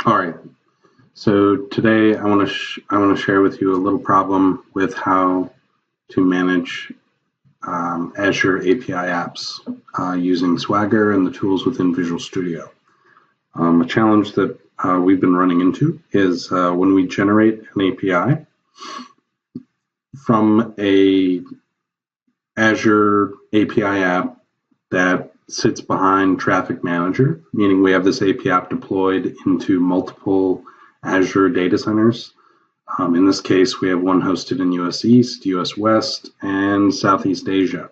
All right. So today I want to share with you a little problem with how to manage Azure API apps using Swagger and the tools within Visual Studio. A challenge that we've been running into is when we generate an API from a Azure API app that sits behind Traffic Manager, meaning we have this API app deployed into multiple Azure data centers. In this case, we have one hosted in US East, US West, and Southeast Asia.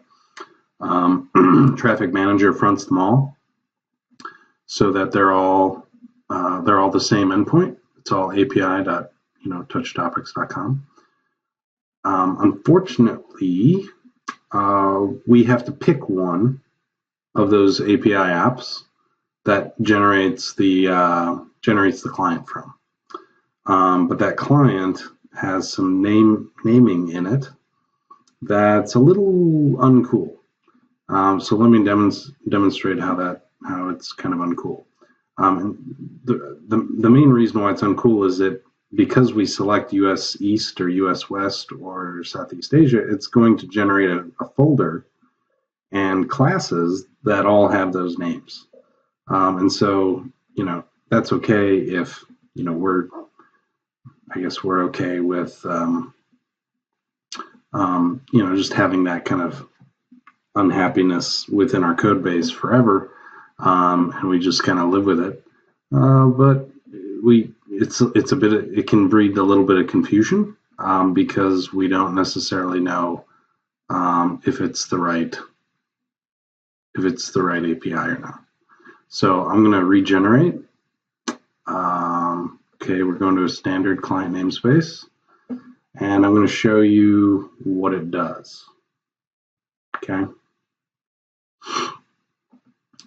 Traffic Manager fronts them all so that they're all the same endpoint. It's all api.touchtopics.com. Unfortunately, we have to pick one of those API apps that generates the client from. But that client has some naming in it that's a little uncool. So let me demonstrate how it's kind of uncool. And the main reason why it's uncool is that because we select US East or US West or Southeast Asia, it's going to generate a folder and classes that all have those names. And so, that's okay if, we're okay with, just having that kind of unhappiness within our code base forever. And we just kind of live with it. But it can breed a little bit of confusion because we don't necessarily know if it's the right API or not. So I'm going to regenerate. Okay, we're going to a standard client namespace, and I'm going to show you what it does. Okay.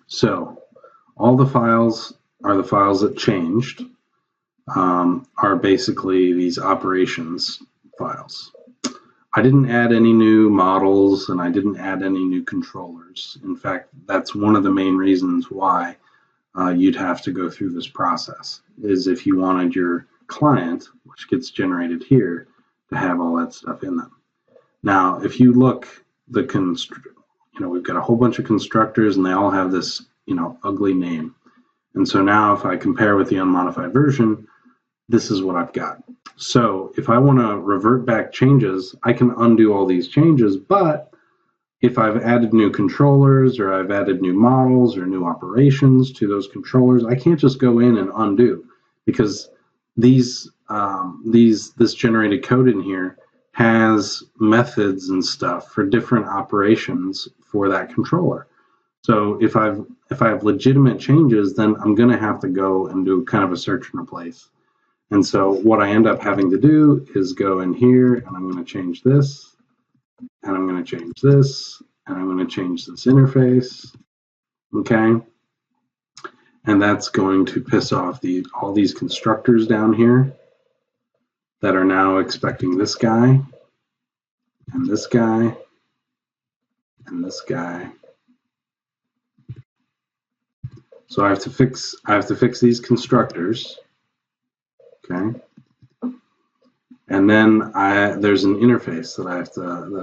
So all the files are the files that changed, are basically these operations files. I didn't add any new models and I didn't add any new controllers. In fact, that's one of the main reasons why you'd have to go through this process, is if you wanted your client, which gets generated here, to have all that stuff in them. Now, if you look, we've got a whole bunch of constructors and they all have this, ugly name. And so now if I compare with the unmodified version, this is what I've got. So if I want to revert back changes, I can undo all these changes, but if I've added new controllers or I've added new models or new operations to those controllers, I can't just go in and undo, because this generated code in here has methods and stuff for different operations for that controller. So if I have legitimate changes, then I'm going to have to go and do kind of a search and replace. And so what I end up having to do is go in here and I'm going to change this, and I'm going to change this, and I'm going to change this interface. Okay. And that's going to piss off all these constructors down here that are now expecting this guy and this guy and this guy. So I have to fix these constructors. Okay. And then there's an interface that I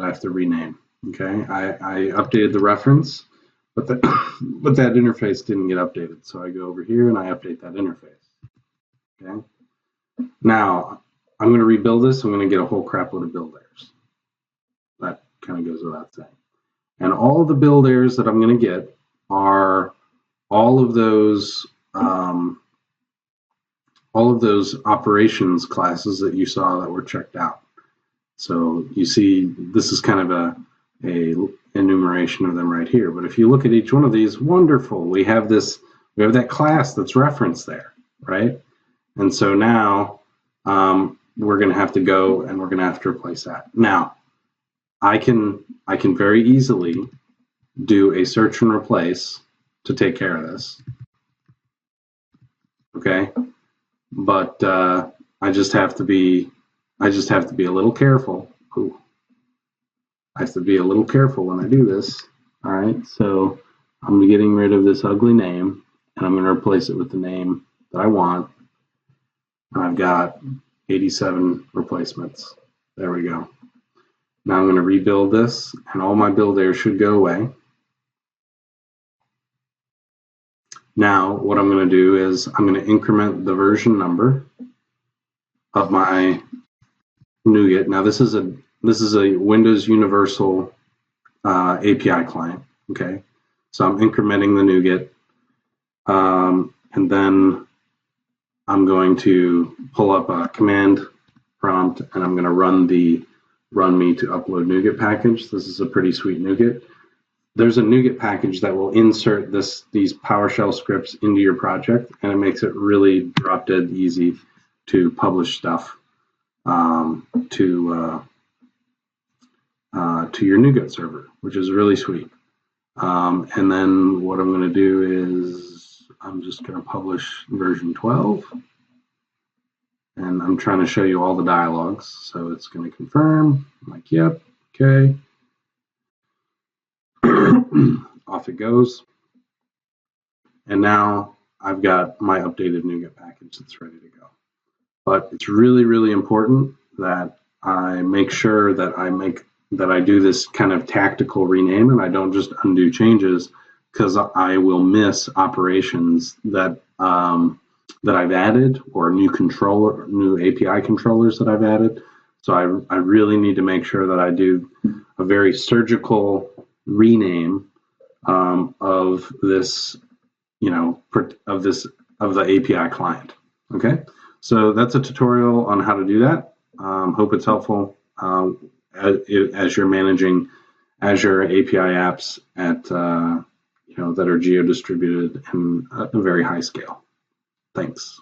have to rename. Okay. I updated the reference, but that interface didn't get updated. So I go over here and I update that interface. Okay. Now I'm going to rebuild this. I'm going to get a whole crap load of build errors. That kind of goes without saying. And all of the build errors that I'm going to get are all of those operations classes that you saw that were checked out. So you see, this is kind of a enumeration of them right here. But if you look at each one of these, wonderful, we have that class that's referenced there, right? And so now we're going to have to go and we're going to have to replace that. Now, I can very easily do a search and replace to take care of this. Okay, but I just have to be a little careful. Ooh. I have to be a little careful when I do this. All right, so I'm getting rid of this ugly name, and I'm going to replace it with the name that I want. And I've got 87 replacements. There we go. Now I'm going to rebuild this, and all my build errors should go away. Now what I'm going to do is I'm going to increment the version number of my NuGet. Now this is a Windows Universal API client. Okay, so I'm incrementing the NuGet, and then I'm going to pull up a command prompt, and I'm going to run the run me to upload NuGet package. This is a pretty sweet NuGet. There's a NuGet package that will insert these PowerShell scripts into your project, and it makes it really drop dead easy to publish stuff to your NuGet server, which is really sweet. And then what I'm going to do is I'm just going to publish version 12. And I'm trying to show you all the dialogues. So it's going to confirm. I'm like, yep, okay. Off it goes. And now I've got my updated NuGet package that's ready to go. But it's really, really important that I make sure that I do this kind of tactical rename and I don't just undo changes, because I will miss operations that I've added, or new API controllers that I've added. So I really need to make sure that I do a very surgical rename of this, of the API client. Okay, so that's a tutorial on how to do that. Hope it's helpful as you're managing Azure API apps at that are geo-distributed and a very high scale. Thanks.